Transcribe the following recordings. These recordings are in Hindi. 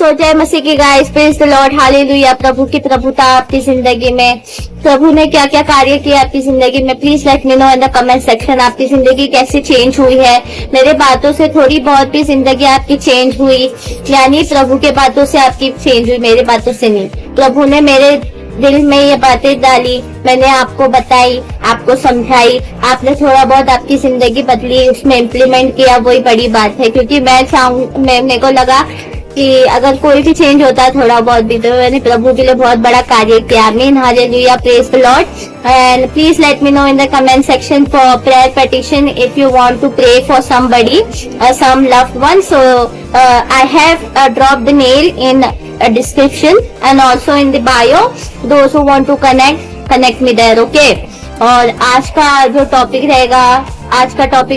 सो जय मसीह की guys, praise the lord, hallelujah. प्रभु की प्रभुता आपकी जिंदगी में, प्रभु ने क्या क्या कार्य किया आपकी जिंदगी में, please let me know in the comment section. आपकी जिंदगी कैसे चेंज हुई है। मेरे बातों से थोड़ी बहुत भी जिंदगी आपकी चेंज हुई, यानी प्रभु के बातों से आपकी चेंज हुई, मेरे बातों से नहीं। प्रभु ने मेरे दिल में ये बातें डाली, मैंने आपको बताई, आपको समझाई, आपने थोड़ा बहुत आपकी जिंदगी बदली, उसमें इम्प्लीमेंट किया, वही बड़ी बात है। क्योंकि मेरे को लगा कि अगर कोई भी चेंज होता है थोड़ा बहुत भी, तो मैंने प्रभु के लिए बहुत बड़ा कार्य किया। Amen, hallelujah, praise the Lord. And please let me know in the comment section for prayer petition if you want to pray for somebody, some loved one. So I have dropped the mail in description and also in the bio. Those who want to connect me there, okay? और आज का जो टॉपिक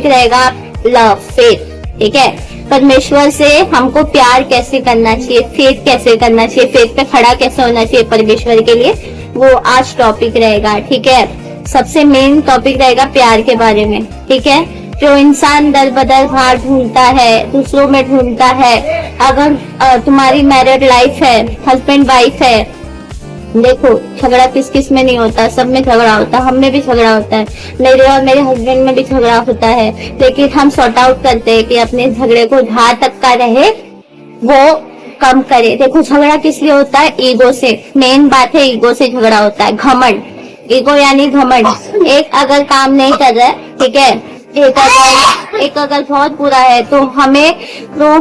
रहेगा लव, फेथ, ठीक है। परमेश्वर से हमको प्यार कैसे करना चाहिए, फेथ कैसे करना चाहिए, फेथ पे खड़ा कैसे होना चाहिए परमेश्वर के लिए, वो आज टॉपिक रहेगा, ठीक है। सबसे मेन टॉपिक रहेगा प्यार के बारे में, ठीक है। जो इंसान दर बदर बाहर ढूंढता है, दूसरों में ढूंढता है, अगर तुम्हारी मैरिड लाइफ है, हस्बैंड वाइफ है, देखो झगड़ा किस किस में नहीं होता, सब में झगड़ा होता है, हम में भी झगड़ा होता है, मेरे और मेरे हस्बैंड में भी झगड़ा होता है, लेकिन हम सॉर्ट आउट करते हैं कि अपने झगड़े को जहाँ तक का रहे वो कम करे। देखो झगड़ा किस लिए होता है, ईगो से, मेन बात है ईगो से झगड़ा होता है, घमंड, ईगो यानी घमंड। एक अगर काम नहीं कर रहा है, ठीक है, एक अगर बहुत बुरा है तो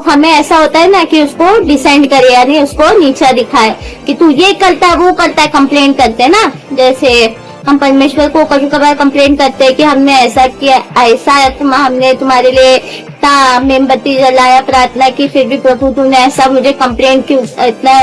हमें ऐसा होता है ना कि उसको डिसेंड करे, यानी उसको नीचा दिखाए कि तू ये करता है, वो करता है, कंप्लेंट करते हैं ना। जैसे हम परमेश्वर को कभी कभार कंप्लेंट करते हैं कि हमने ऐसा किया, ऐसा हमने तुम्हारे लिए मोमबत्ती जलाया, प्रार्थना की, फिर भी प्रभु तूने ऐसा मुझे कंप्लेंट क्यों, इतना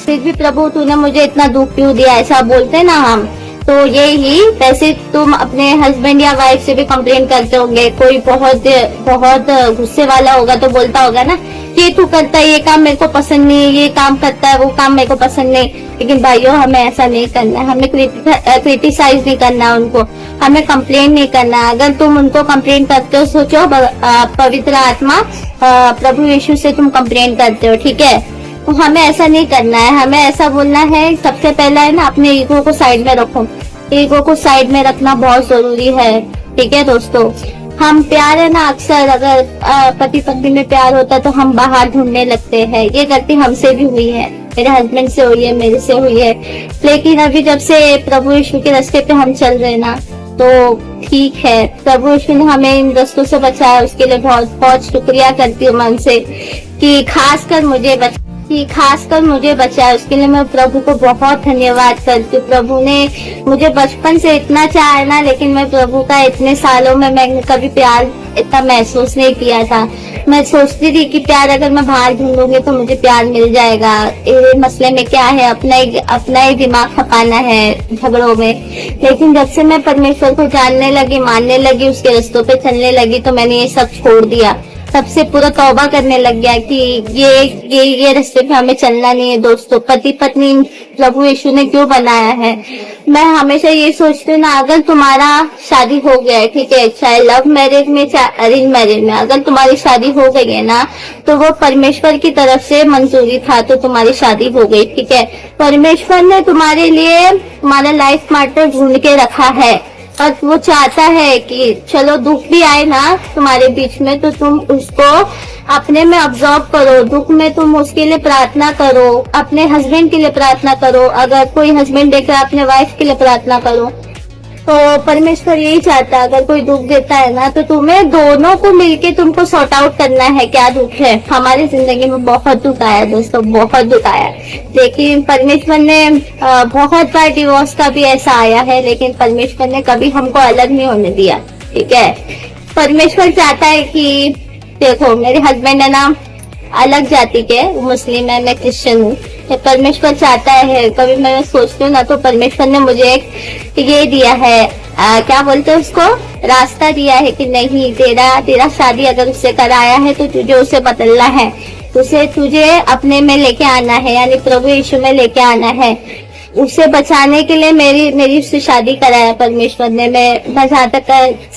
फिर भी प्रभु तूने मुझे इतना दुख क्यों दिया, ऐसा बोलते हैं ना हम। तो ये ही वैसे तुम अपने हस्बैंड या वाइफ से भी कंप्लेन करते होंगे। कोई बहुत गुस्से वाला होगा तो बोलता होगा ना, ये तू करता है, ये काम मेरे को पसंद नहीं, ये काम करता है, वो काम मेरे को पसंद नहीं। लेकिन भाइयों हमें ऐसा नहीं करना है, हमें क्रिटिसाइज नहीं करना उनको, हमें कंप्लेन नहीं करना। अगर तुम उनको कंप्लेन करते हो, सोचो पवित्र आत्मा प्रभु यीशु से तुम कंप्लेन करते हो, ठीक है। तो हमें ऐसा नहीं करना है, हमें ऐसा बोलना है, सबसे पहला है ना अपने ईगो को साइड में रखो। ईगो को साइड में रखना बहुत जरूरी है, ठीक है दोस्तों। हम प्यार है ना, अक्सर अगर पति पत्नी में प्यार होता है तो हम बाहर ढूंढने लगते हैं। ये गलती हमसे भी हुई है, मेरे हस्बैंड से हुई है, मेरे से हुई है। लेकिन अभी जब से प्रभु यीशु के रास्ते पे हम चल रहे ना, तो ठीक है, प्रभु यीशु ने हमें इन रास्तों से बचाया, उसके लिए बहुत बहुत शुक्रिया करती हूँ मन से कि खासकर मुझे बचाया, उसके लिए मैं प्रभु को बहुत धन्यवाद करती हूँ। प्रभु ने मुझे बचपन से इतना चाहा है ना, लेकिन मैं प्रभु का इतने सालों में मैंने कभी प्यार इतना महसूस नहीं किया था। मैं सोचती थी कि प्यार अगर मैं बाहर ढूंढूंगी तो मुझे प्यार मिल जाएगा। ये मसले में क्या है, अपना ही दिमाग खपाना है झगड़ों में। लेकिन जब से मैं परमेश्वर को जानने लगी, मानने लगी, उसके रास्तों पे चलने लगी, तो मैंने ये सब छोड़ दिया। तब से पूरा तौबा करने लग गया कि ये रास्ते पे हमें चलना नहीं है दोस्तों। पति पत्नी प्रभु यीशु ने क्यों बनाया है। मैं हमेशा ये सोचती हूँ ना, अगर तुम्हारा शादी हो गया है, ठीक है, चाहे लव मैरिज में चाहे अरेंज मैरिज में, अगर तुम्हारी शादी हो गई है ना, तो वो परमेश्वर की तरफ से मंजूरी था, तो तुम्हारी शादी हो गई, ठीक है। परमेश्वर ने तुम्हारे लिए तुम्हारा लाइफ पार्टनर ढूंढ के रखा है, और वो चाहता है कि चलो दुख भी आए ना तुम्हारे बीच में, तो तुम उसको अपने में ऑब्जर्व करो। दुख में तुम उसके लिए प्रार्थना करो, अपने हस्बैंड के लिए प्रार्थना करो, अगर कोई हस्बैंड देख रहा है अपने वाइफ के लिए प्रार्थना करो। तो परमेश्वर यही चाहता है, अगर कोई दुख देता है ना, तो तुम्हें दोनों को मिलके तुमको सॉर्ट आउट करना है क्या दुख है। हमारी जिंदगी में बहुत दुख आया दोस्तों, बहुत दुख आया, लेकिन परमेश्वर ने बहुत बार डिवोर्स का भी ऐसा आया है, लेकिन परमेश्वर ने कभी हमको अलग नहीं होने दिया, ठीक है। परमेश्वर चाहता है कि देखो मेरे हस्बैंड है ना अलग जाति के, मुस्लिम है, मैं क्रिश्चियन हूँ। परमेश्वर चाहता है, कभी मैं सोचती हूँ ना, तो परमेश्वर ने मुझे एक ये दिया है, क्या बोलते हैं उसको, रास्ता दिया है कि नहीं, तेरा शादी अगर उससे कराया है तो तुझे उसे बदलना है, तुझे अपने में लेके आना है, यानी प्रभु यीशु में लेके आना है। उसे बचाने के लिए मेरी उससे शादी कराया परमेश्वर ने। मैं जहाँ तक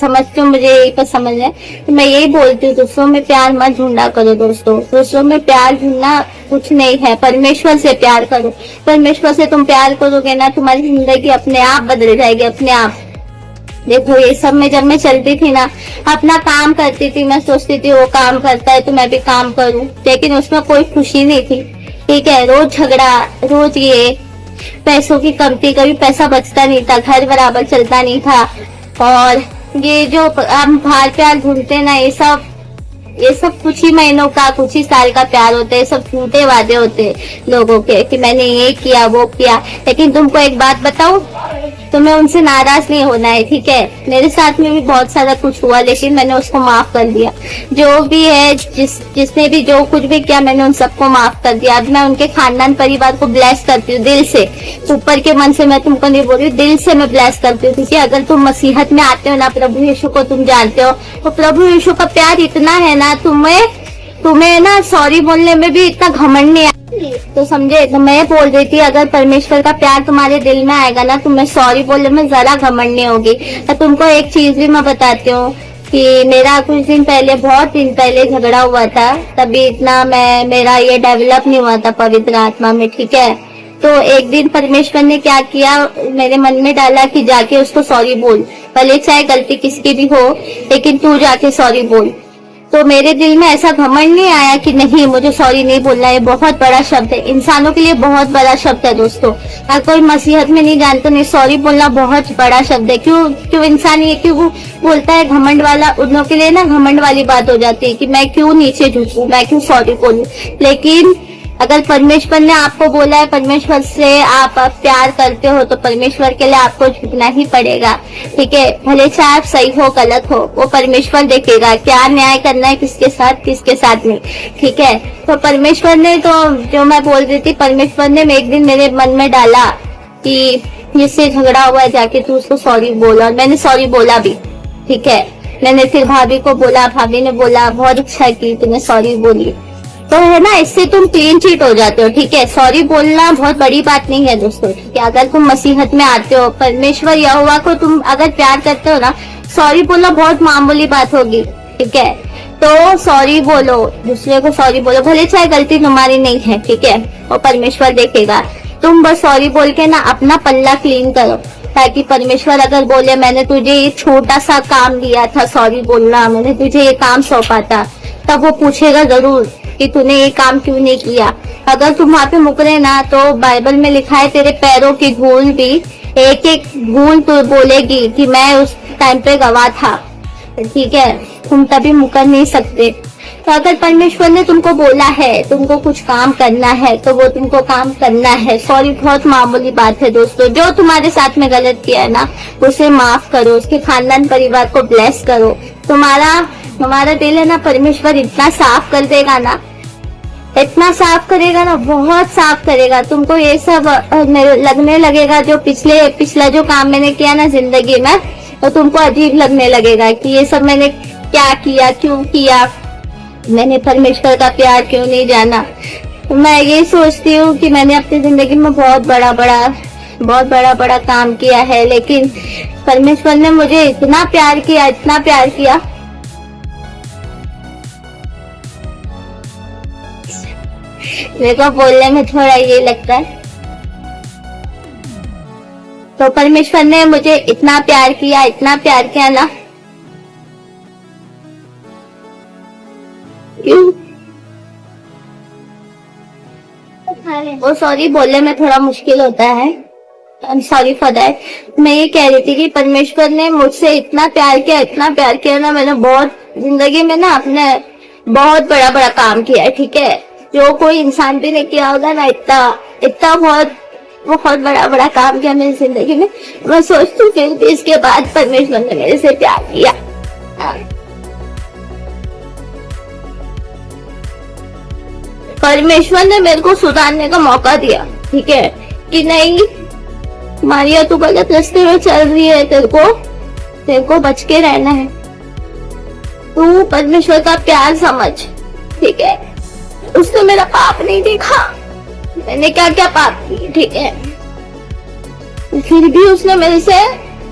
समझती हूँ, मुझे यही पर समझ है, तो मैं यही बोलती हूँ, दूसरों में प्यार मत ढूंढा करो दोस्तों। दूसरों में प्यार ढूंढना कुछ नहीं है, परमेश्वर से प्यार करो। परमेश्वर से तुम प्यार करोगे ना, तुम्हारी जिंदगी अपने आप बदल जाएगी, अपने आप। देखो ये सब में जब मैं चलती थी ना, अपना काम करती थी, मैं सोचती थी वो काम करता है तो मैं भी काम करूं, लेकिन उसमें कोई खुशी नहीं थी। ठीक है, रोज झगड़ा, रोज ये पैसों की कमती, कभी पैसा बचता नहीं था, घर बराबर चलता नहीं था। और ये जो हम बाहर प्यार ढूंढते ना, ये सब कुछ ही महीनों का, कुछ ही साल का प्यार होता है। सब झूठे वादे होते हैं लोगों के कि मैंने ये किया वो किया। लेकिन तुमको एक बात बताऊं, तुम्हें उनसे नाराज नहीं होना है। ठीक है, मेरे साथ में भी बहुत सारा कुछ हुआ, लेकिन मैंने उसको माफ कर दिया। जो भी है, जिसने भी जो कुछ भी किया, मैंने उन सबको माफ कर दिया। अब मैं उनके खानदान परिवार को ब्लेस करती हूँ दिल से, ऊपर के मन से। मैं तुमको नहीं बोल रही, दिल से मैं ब्लेस करती हूँ। क्योंकि अगर तुम मसीहत में आते हो ना, प्रभु यीशु को तुम जानते हो, तो प्रभु यीशु का प्यार इतना है ना, तुम्हें ना सॉरी बोलने में भी इतना घमंड नहीं। तो समझे, तो मैं बोल रही थी, अगर परमेश्वर का प्यार तुम्हारे दिल में आएगा ना, तुम्हें सॉरी बोलने में जरा घमंड नहीं होगी। तो तुमको एक चीज भी मैं बताती हूँ कि मेरा कुछ दिन पहले, बहुत दिन पहले झगड़ा हुआ था, तभी इतना मेरा ये डेवलप नहीं हुआ था पवित्र आत्मा में। ठीक है, तो एक दिन परमेश्वर ने क्या किया, मेरे मन में डाला कि जाके उसको सॉरी बोल, भले चाहे गलती किसकी भी हो, लेकिन तू जाके सॉरी बोल। तो मेरे दिल में ऐसा घमंड नहीं आया कि नहीं मुझे सॉरी नहीं बोलना है। बहुत बड़ा शब्द है, इंसानों के लिए बहुत बड़ा शब्द है दोस्तों। अगर कोई मसीहत में नहीं जानता, नहीं, सॉरी बोलना बहुत बड़ा शब्द है। क्यों इंसान ये क्यों बोलता है घमंड वाला, उन लोगों के लिए ना घमंड वाली बात हो जाती है कि मैं क्यों नीचे झुकूं, मैं क्यों सॉरी बोलूं। लेकिन अगर परमेश्वर ने आपको बोला है, परमेश्वर से आप प्यार करते हो, तो परमेश्वर के लिए आपको झुकना ही पड़ेगा। ठीक है, भले चाहे आप सही हो गलत हो, वो परमेश्वर देखेगा क्या न्याय करना है, किसके साथ नहीं। ठीक है, तो परमेश्वर ने, तो जो मैं बोल रही थी, परमेश्वर ने एक दिन मेरे मन में डाला कि जिससे झगड़ा हुआ है, जाके तू उसको सॉरी बोला। और मैंने सॉरी बोला भी। ठीक है, मैंने फिर भाभी को बोला, भाभी ने बोला बहुत अच्छा की तुमने सॉरी बोली। तो है ना, इससे तुम क्लीन चीट हो जाते हो। ठीक है, सॉरी बोलना बहुत बड़ी बात नहीं है दोस्तों। ठीक है, अगर तुम मसीहत में आते हो, परमेश्वर यहोवा को तुम अगर प्यार करते हो ना, सॉरी बोलना बहुत मामूली बात होगी। ठीक है, तो सॉरी बोलो, दूसरे को सॉरी बोलो, भले चाहे गलती तुम्हारी नहीं है। ठीक है, और परमेश्वर देखेगा। तुम बस सॉरी बोल के ना अपना पल्ला क्लीन करो, ताकि परमेश्वर अगर बोले मैंने तुझे ये छोटा सा काम दिया था सॉरी बोलना, मैंने तुझे ये काम सौंपा था, तब वो पूछेगा जरूर कि तूने ये काम क्यों नहीं किया। अगर तुम वहाँ पे मुकरे ना, तो बाइबल में लिखा है तेरे पैरों की धूल भी, एक एक धूल तू बोलेगी कि मैं उस टाइम पे गवाह था। ठीक है, तुम तभी मुकर नहीं सकते। तो अगर परमेश्वर ने तुमको बोला है, तुमको कुछ काम करना है, तो वो तुमको काम करना है। सॉरी बहुत मामूली बात है दोस्तों। जो तुम्हारे साथ में गलत किया है ना, उसे माफ करो, उसके खानदान परिवार को ब्लेस करो। तुम्हारा दिल है ना, परमेश्वर इतना साफ कर देगा ना, इतना साफ करेगा ना, बहुत साफ करेगा। तुमको ये सब लगने लगेगा, जो पिछला जो काम मैंने किया ना जिंदगी में, तो तुमको अजीब लगने लगेगा कि ये सब मैंने क्या किया, क्यों किया, मैंने परमेश्वर का प्यार क्यों नहीं जाना। मैं ये सोचती हूँ कि मैंने अपनी जिंदगी में बहुत बड़ा काम किया है, लेकिन परमेश्वर ने मुझे इतना प्यार किया। मेरे को बोलने में थोड़ा ये लगता है। तो परमेश्वर ने मुझे इतना प्यार किया ना, क्यों वो सॉरी बोलने में थोड़ा मुश्किल होता है। I am sorry for that. मैं ये कह रही थी कि परमेश्वर ने मुझसे इतना प्यार किया ना, मैंने बहुत जिंदगी में ना अपने बहुत बड़ा काम किया है। ठीक है, जो कोई इंसान भी नहीं किया होगा ना, इतना बहुत बड़ा काम किया मेरी जिंदगी में। मैं सोचती हूँ फिर भी इसके बाद परमेश्वर ने मेरे से प्यार किया। परमेश्वर ने मेरे को सुधारने का मौका दिया। ठीक है, कि नहीं मारिया तू गलत रास्ते में चल रही है, तेरे को बच के रहना है, तू परमेश्वर का प्यार समझ। ठीक है, उसने मेरा पाप नहीं देखा, मैंने क्या पाप किए। ठीक है, फिर भी उसने मेरे से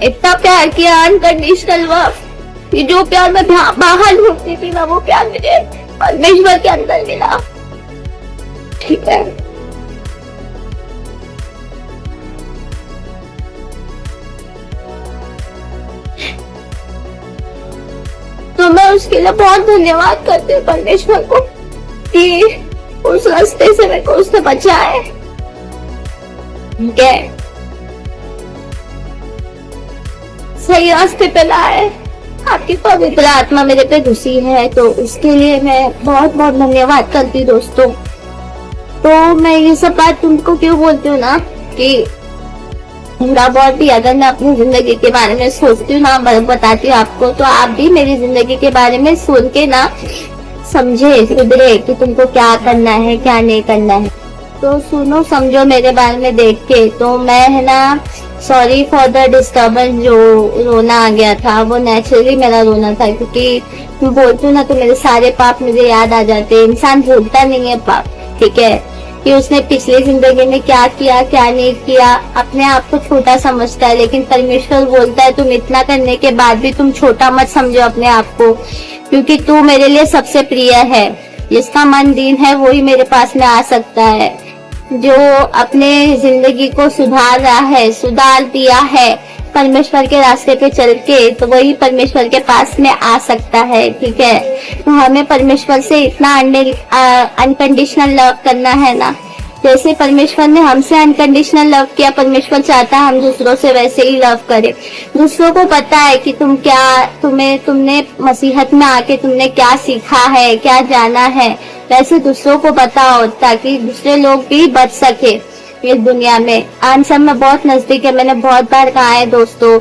इतना प्यार किया, अनकंडीशनल लव। ये जो प्यार मैं बाहर ढूंढती थी ना, वो प्यार मुझे परमेश्वर के अंदर मिला। ठीक है, तो मैं उसके लिए बहुत धन्यवाद करती हूँ परमेश्वर को कि उस रास्ते से मेरे को उसने बचाए। ठीक है, सही रास्ते पे लाए। आपकी पवित्र आत्मा मेरे पे घुसी है, तो उसके लिए मैं बहुत बहुत धन्यवाद करती हूँ दोस्तों। तो मैं ये सब बात तुमको क्यों बोलती हूँ ना, कि थोड़ा बहुत भी अगर मैं अपनी जिंदगी के बारे में सोचती हूँ ना, बताती हूँ आपको, तो आप भी मेरी जिंदगी के बारे में सुन के ना समझे, सुधरे कि तुमको क्या करना है, क्या नहीं करना है। तो सुनो समझो मेरे बारे में देख के। तो मैं है ना, सॉरी फॉर द डिस्टर्बेंस, जो रोना आ गया था वो नेचुरली मेरा रोना था, क्योंकि मैं बोलती हूँ ना तो मेरे सारे पाप मुझे याद आ जाते हैं। इंसान भूलता नहीं है पाप, ठीक है, कि उसने पिछली जिंदगी में क्या किया क्या नहीं किया। अपने आप को छोटा समझता है, लेकिन परमेश्वर बोलता है तुम इतना करने के बाद भी तुम छोटा मत समझो अपने आप को, क्योंकि तू मेरे लिए सबसे प्रिय है। जिसका मन दीन है वही मेरे पास में आ सकता है। जो अपने जिंदगी को सुधार रहा है, सुधार दिया है परमेश्वर के रास्ते पे चल के, तो वही परमेश्वर के पास में आ सकता है। ठीक है, तो हमें परमेश्वर से इतना अनकंडीशनल लव करना है ना, जैसे परमेश्वर ने हमसे अनकंडीशनल लव किया, परमेश्वर चाहता है हम दूसरों से वैसे ही लव करें। दूसरों को पता है कि तुमने मसीहत में आके तुमने क्या सीखा है, क्या जाना है, वैसे दूसरों को पता हो, ताकि दूसरे लोग भी बच सके इस दुनिया में। आंसर में बहुत नजदीक है, मैंने बहुत बार कहा है दोस्तों।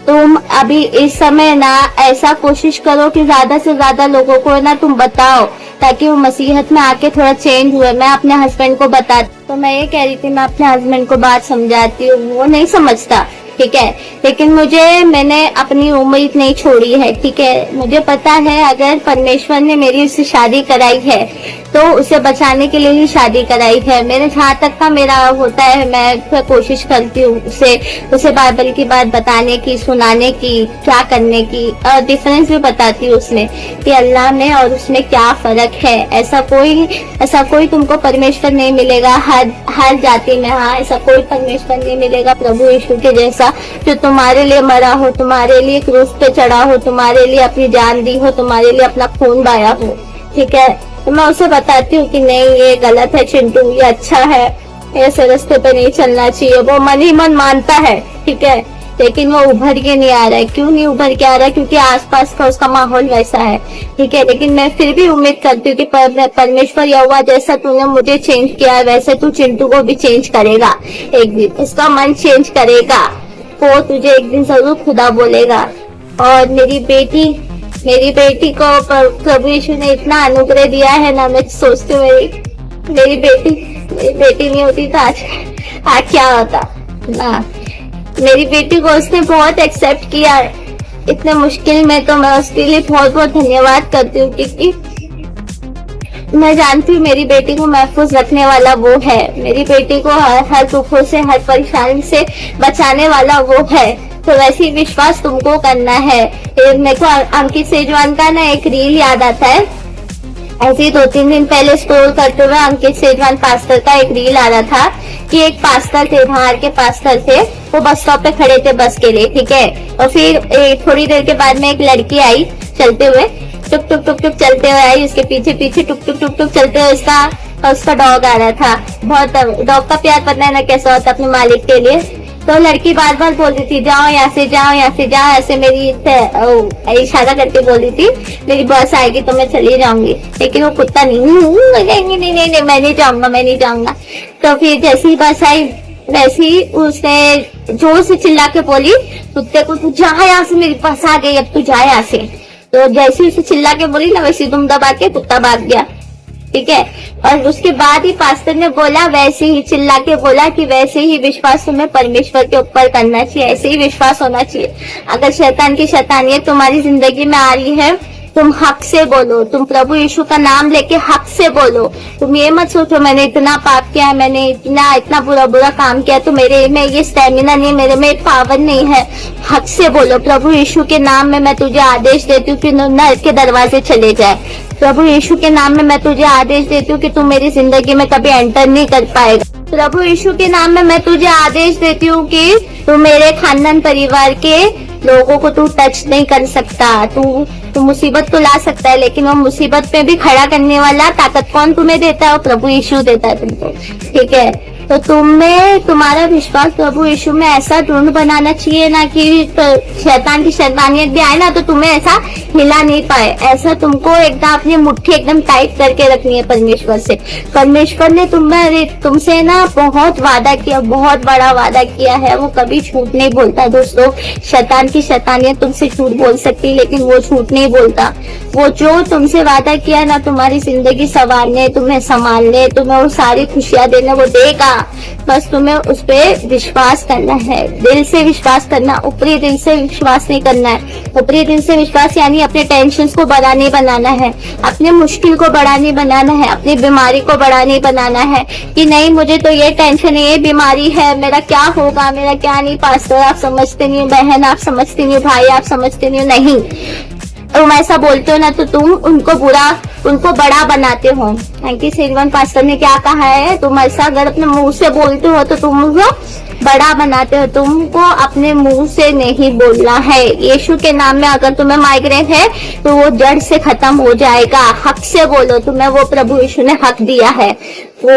तुम अभी इस समय ना ऐसा कोशिश करो कि ज्यादा से ज्यादा लोगों को ना तुम बताओ, ताकि वो मसीहत में आके थोड़ा चेंज हुए। मैं अपने हस्बैंड को बताती, तो मैं ये कह रही थी मैं अपने हस्बैंड को बात समझाती हूँ, वो नहीं समझता, ठीक है, लेकिन मैंने अपनी उम्मीद नहीं छोड़ी है। ठीक है, मुझे पता है अगर परमेश्वर ने मेरी उससे शादी कराई है तो उसे बचाने के लिए ही शादी कराई है। मेरे जहाँ तक का मेरा होता है, मैं कोशिश करती हूँ उसे बाइबल की बात बताने की, सुनाने की, क्या करने की, और डिफरेंस भी बताती हूँ उसमें कि अल्लाह में और उसमें क्या फर्क है। ऐसा कोई तुमको परमेश्वर नहीं मिलेगा हर जाति में। हाँ, ऐसा कोई परमेश्वर नहीं मिलेगा प्रभु यीशु के जैसा, जो तुम्हारे लिए मरा हो, तुम्हारे लिए क्रूस पे चढ़ा हो, तुम्हारे लिए अपनी जान दी हो, तुम्हारे लिए अपना खून बहाया हो। ठीक है, तो मैं उसे बताती हूँ कि नहीं ये गलत है चिंटू, ये अच्छा है, ऐसे रास्ते पे नहीं चलना चाहिए। वो मन ही मन मानता है, ठीक है, लेकिन वो उभर के नहीं आ रहा है। क्यों नहीं उभर के आ रहा है? क्योंकि आसपास का उसका माहौल वैसा है। ठीक है, लेकिन मैं फिर भी उम्मीद करती हूँ कि परमेश्वर यहोवा जैसा तूने मुझे चेंज किया है, वैसे तू चिंटू को भी चेंज करेगा एक दिन, उसका मन चेंज करेगा, वो तुझे एक दिन जरूर खुदा बोलेगा। और मेरी बेटी को प्रभु यीशु ने इतना अनुग्रह दिया है ना, मैं सोचती हूँ मेरी बेटी नहीं होती तो आज क्या होता ना। मेरी बेटी को उसने बहुत एक्सेप्ट किया इतने मुश्किल में, तो मैं उसके लिए बहुत बहुत धन्यवाद करती हूँ, क्योंकि मैं जानती हूँ मेरी बेटी को महफूज रखने वाला वो है। मेरी बेटी को हर दुखों से, हर परेशानी से बचाने वाला वो है। तो वैसे ही विश्वास तुमको करना है। मेरे को अंकित सेजवान का ना एक रील याद आता है, ऐसे ही 2-3 दिन पहले स्क्रॉल करते हुए अंकित सेजवान पास्टर का एक रील आ रहा था कि एक पास्टर थे, बाहर के पास्टर थे, वो बस स्टॉप पे खड़े थे बस के लिए। ठीक है, और फिर थोड़ी देर के बाद में एक लड़की आई चलते हुए, टुक टुक टुक टुक चलते हुए आई, उसके पीछे पीछे टुक टुक टुक टुक चलते हुए उसका डॉग आ रहा था। बहुत डॉग का प्यार पता है ना कैसा होता है अपने मालिक के लिए। तो लड़की बार बार बोल रही थी जाओ यहाँ से, जाओ यहाँ से, जाओ, ऐसे मेरी इशारा करके बोल रही थी मेरी बस आएगी तो मैं चली जाऊंगी। लेकिन वो कुत्ता नहीं, मैं नहीं जाऊंगा। तो फिर जैसी ही बस आई वैसे ही उसने जोर से चिल्ला के बोली कुत्ते को, तू जा यहाँ से, मेरी बस आ गई, अब तू जा यहाँ से। तो जैसे ही उसे चिल्ला के बोली ना, वैसे तुम दबा के कुत्ता भाग गया। ठीक है, और उसके बाद ही पास्टर ने बोला, वैसे ही चिल्ला के बोला कि वैसे ही विश्वास तुम्हें परमेश्वर के ऊपर करना चाहिए, ऐसे ही विश्वास होना चाहिए। अगर शैतान की शैतानियत तुम्हारी जिंदगी में आ रही है तुम हक से बोलो, तुम प्रभु यीशु का नाम लेके हक से बोलो। तुम ये मत सोचो मैंने इतना पाप किया है, मैंने इतना बुरा काम किया तो मेरे में ये स्टेमिना नहीं, मेरे में पावर नहीं है। हक से बोलो, प्रभु यीशु के नाम में मैं तुझे आदेश देती हूँ कि नर्क के दरवाजे चले जाए। प्रभु यीशु के नाम में मैं तुझे आदेश देती हूँ कि तू मेरी जिंदगी में कभी एंटर नहीं कर पाएगा। प्रभु यीशु के नाम में मैं तुझे आदेश देती हूँ कि तू मेरे खानदान परिवार के लोगों को तू टच नहीं कर सकता। तू मुसीबत तो ला सकता है, लेकिन वो मुसीबत पे भी खड़ा करने वाला ताकत कौन तुम्हें देता है? प्रभु यीशु देता है तुमको, ठीक है। तो तुम्हारा विश्वास प्रभु यीशु में ऐसा दृढ़ बनाना चाहिए ना कि शैतान की शैतानियत भी आए ना तो तुम्हें ऐसा हिला नहीं पाए। ऐसा तुमको एकदम अपनी मुट्ठी एकदम टाइट करके रखनी है परमेश्वर से। परमेश्वर ने तुमसे ना बहुत वादा किया, बहुत बड़ा वादा किया है, वो कभी झूठ नहीं बोलता दोस्तों। शैतान की शैतानियत तुमसे झूठ बोल सकती, लेकिन वो झूठ नहीं बोलता। वो जो तुमसे वादा किया ना तुम्हारी जिंदगी संवारने, तुम्हें संभालने, तुम्हें वो सारी खुशियां देने वो देगा। बस तुम्हें उस पे विश्वास करना है, दिल से विश्वास करना, ऊपरी दिल से विश्वास नहीं करना है। ऊपरी दिल से विश्वास यानी अपने टेंशन को बड़ा नहीं बनाना है, अपने मुश्किल को बड़ा नहीं बनाना है, अपनी बीमारी को बड़ा नहीं बनाना है कि नहीं मुझे तो ये टेंशन है, ये बीमारी है, मेरा क्या होगा, मेरा क्या नहीं। पास्टर आप समझते नहीं, बहन आप समझते नहीं, भाई आप समझते नहीं। तुम ऐसा बोलते हो ना तो तुम उनको बड़ा बनाते हो। थैंक यू श्रीवन पास्टर ने क्या कहा है, तुम ऐसा अगर अपने मुंह से बोलते हो तो तुम उनको बड़ा बनाते हो। तुमको अपने मुंह से नहीं बोलना है। यीशु के नाम में अगर तुम्हें माइग्रेन है तो वो जड़ से खत्म हो जाएगा। हक से बोलो, तुम्हें वो प्रभु यीशु ने हक दिया है। वो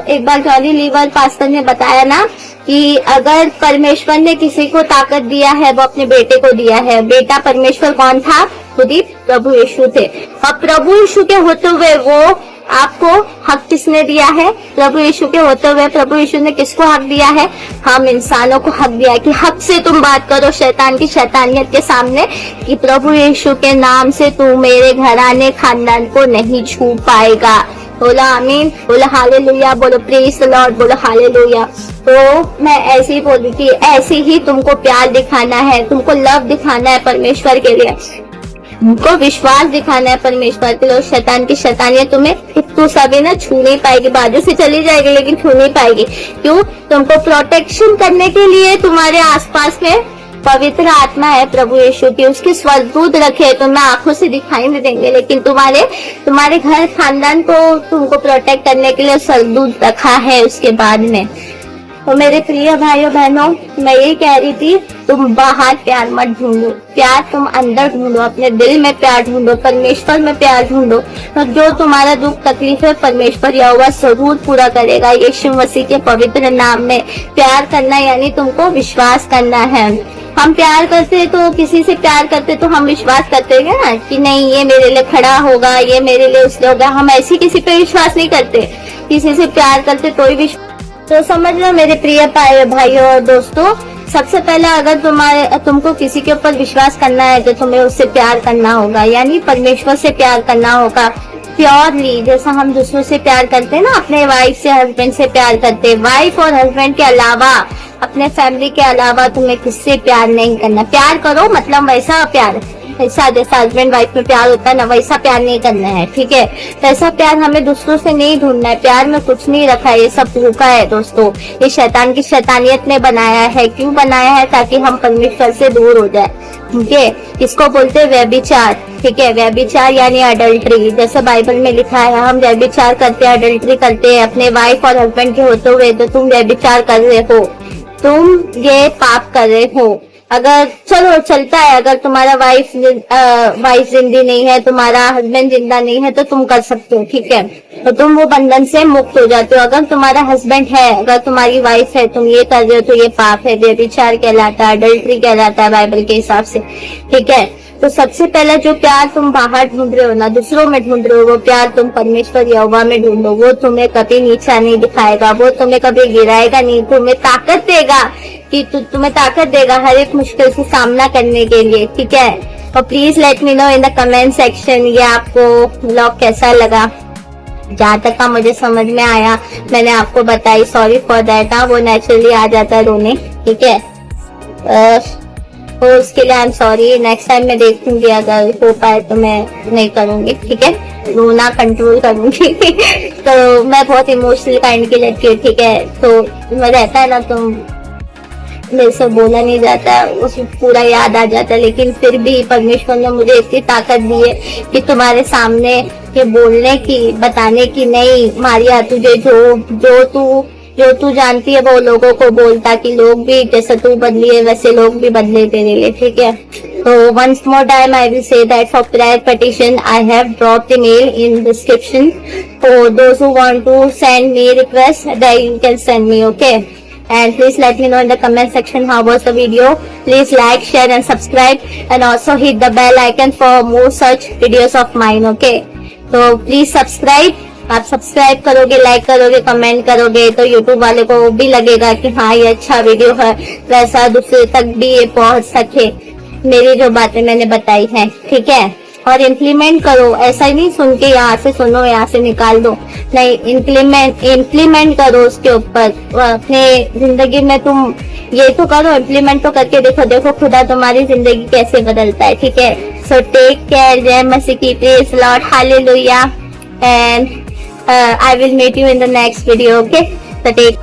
एक बार जॉनी लीवर पास्टर ने बताया ना कि अगर परमेश्वर ने किसी को ताकत दिया है वो अपने बेटे को दिया है। बेटा परमेश्वर कौन था? खुद ही प्रभु यीशु थे। और प्रभु यीशु के होते हुए वो आपको हक किसने दिया है? प्रभु यीशु के होते हुए प्रभु यीशु ने किसको हक दिया है? हम इंसानों को हक दिया है कि हक से तुम बात करो शैतान की शैतानियत के सामने कि प्रभु यीशु के नाम से तू मेरे घराने खानदान को नहीं छू पाएगा। बोला आमीन, बोला हालेलुया, बोलो प्रेज द लॉर्ड, बोलो हालेलुया। तो मैं ऐसे ही बोली कि ऐसे ही तुमको प्यार दिखाना है, तुमको लव दिखाना है परमेश्वर के लिए, तुमको विश्वास दिखाना है परमेश्वर के लिए। शैतान की शैतानियत तुम्हें तो सभी ना छू नहीं पाएगी, बाजू से चली जाएगी लेकिन छू नहीं पाएगी। क्यों? तुमको प्रोटेक्शन करने के लिए तुम्हारे आसपास में पवित्र आत्मा है प्रभु यीशु की, उसके स्वर्गदूत रखे। तुम्हें आंखों से दिखाई नहीं देंगे लेकिन तुम्हारे घर खानदान को तुमको प्रोटेक्ट करने के लिए स्वर्गदूत रखा है उसके बाद में। तो मेरे प्रिय भाइयों बहनों, मैं ये कह रही थी तुम बाहर प्यार मत ढूंढो, प्यार तुम अंदर ढूंढो, अपने दिल में प्यार ढूंढो, परमेश्वर में प्यार ढूंढो। तो जो तुम्हारा दुख तकलीफ है परमेश्वर यहोवा जरूर पूरा करेगा। यीशु मसीह के पवित्र नाम में प्यार करना यानी तुमको विश्वास करना है। हम प्यार करते तो किसी से प्यार करते तो हम विश्वास करते हैं ना कि नहीं ये मेरे लिए खड़ा होगा, ये मेरे लिए उसके होगा। हम ऐसे किसी पे विश्वास नहीं करते, किसी से प्यार करते तो ही विश्वास। तो समझ लो मेरे प्रिय भाइयों और दोस्तों, सबसे पहले अगर तुमको किसी के ऊपर विश्वास करना है तो तुम्हें उससे प्यार करना होगा, यानी परमेश्वर से प्यार करना होगा प्योरली। जैसा हम दूसरों से प्यार करते हैं ना, अपने वाइफ से हस्बैंड से प्यार करते, वाइफ और हस्बैंड के अलावा, अपने फैमिली के अलावा तुम्हें किससे प्यार नहीं करना। प्यार करो मतलब वैसा प्यार, ऐसा जैसा हस्बैंड वाइफ में प्यार होता है ना वैसा प्यार नहीं करना है, ठीक है। तो ऐसा प्यार हमें दूसरों से नहीं ढूंढना है। प्यार में कुछ नहीं रखा है, ये सब धोखा है दोस्तों। ये शैतान की शैतानियत ने बनाया है। क्यों बनाया है? ताकि हम परमेश्वर से दूर हो जाए, ठीक है। इसको बोलते हैं व्यभिचार, ठीक है। व्यभिचार यानी अडल्ट्री, जैसे बाइबल में लिखा है हम व्यभिचार करते हैं, अडल्ट्री करते हैं अपने वाइफ और हस्बैंड के होते हुए। तो तुम व्यभिचार कर रहे हो, तुम ये पाप कर रहे हो। अगर चलो चलता है, अगर तुम्हारा वाइफ जिंदा नहीं है, तुम्हारा हस्बैंड जिंदा नहीं है तो तुम कर सकते हो, ठीक है। तो तुम वो बंधन से मुक्त हो जाते हो। अगर तुम्हारा हस्बैंड है, अगर तुम्हारी वाइफ है, तुम ये कर रहे हो तो ये पाप है, व्यभिचार कहलाता है, अडल्ट्री कहलाता है बाइबल के हिसाब से, ठीक है। तो सबसे पहले जो प्यार तुम बाहर ढूंढ रहे हो ना, दूसरों में ढूंढ रहे हो, वो प्यार तुम परमेश्वर यहोवा में ढूंढो। वो तुम्हें कभी नीचा नहीं दिखाएगा, वो तुम्हें कभी गिराएगा नहीं, तुम्हें ताकत देगा कि तुम्हें ताकत देगा हर एक मुश्किल से सामना करने के लिए, ठीक है। और please let me know in the comment section ये आपको व्लॉग कैसा लगा। जहाँ तक का मुझे समझ में आया मैंने आपको बताई, सॉरी फॉर दैट। वो नेचुरली आ जाता है रोने, ठीक है। तो उसके लिए I am sorry. Next time मैं देखूंगी, अगर हो पाए तो मैं नहीं करूंगी, ठीक है, रोना कंट्रोल करूंगी। तो मैं बहुत इमोशनल काइंड की लड़की हूँ, ठीक है, तो मैं रहता है ना, तो मेरे से बोला नहीं जाता, उसमें पूरा याद आ जाता है, लेकिन फिर भी परमेश्वर ने मुझे इतनी ताकत दी है कि तुम्हारे सामने ये बोलने की, बताने की, नहीं मारिया, तुझे जो तू जानती है वो लोगों को बोल, ताकि लोग भी जैसे तू बदली है वैसे लोग भी बदले तेरे लिए, ठीक है। तो once more time I will say that for prayer petition I have dropped the mail in description. For those who want to send me request, that you can send me, okay. And please let me know in the comment section how was the video. Please like, share and subscribe, and also hit the bell icon for more such videos of mine, okay. तो please subscribe. आप सब्सक्राइब करोगे, लाइक करोगे, कमेंट करोगे तो यूट्यूब वाले को भी लगेगा कि हाँ ये अच्छा वीडियो है, वैसा दूसरे तक भी ये पहुंच सके, मेरी जो बातें मैंने बताई हैं, ठीक है। और इम्प्लीमेंट करो, ऐसा ही नहीं सुन के यहाँ से सुनो यहाँ से निकाल दो, नहीं, इम्प्लीमेंट करो उसके ऊपर अपने जिंदगी में। तुम ये तो करो, इम्प्लीमेंट तो करके देखो खुदा तुम्हारी जिंदगी कैसे बदलता है, ठीक है। सो टेक केयर, जय मसीह की, praise Lord, hallelujah, and I will meet you in the next video, okay. So take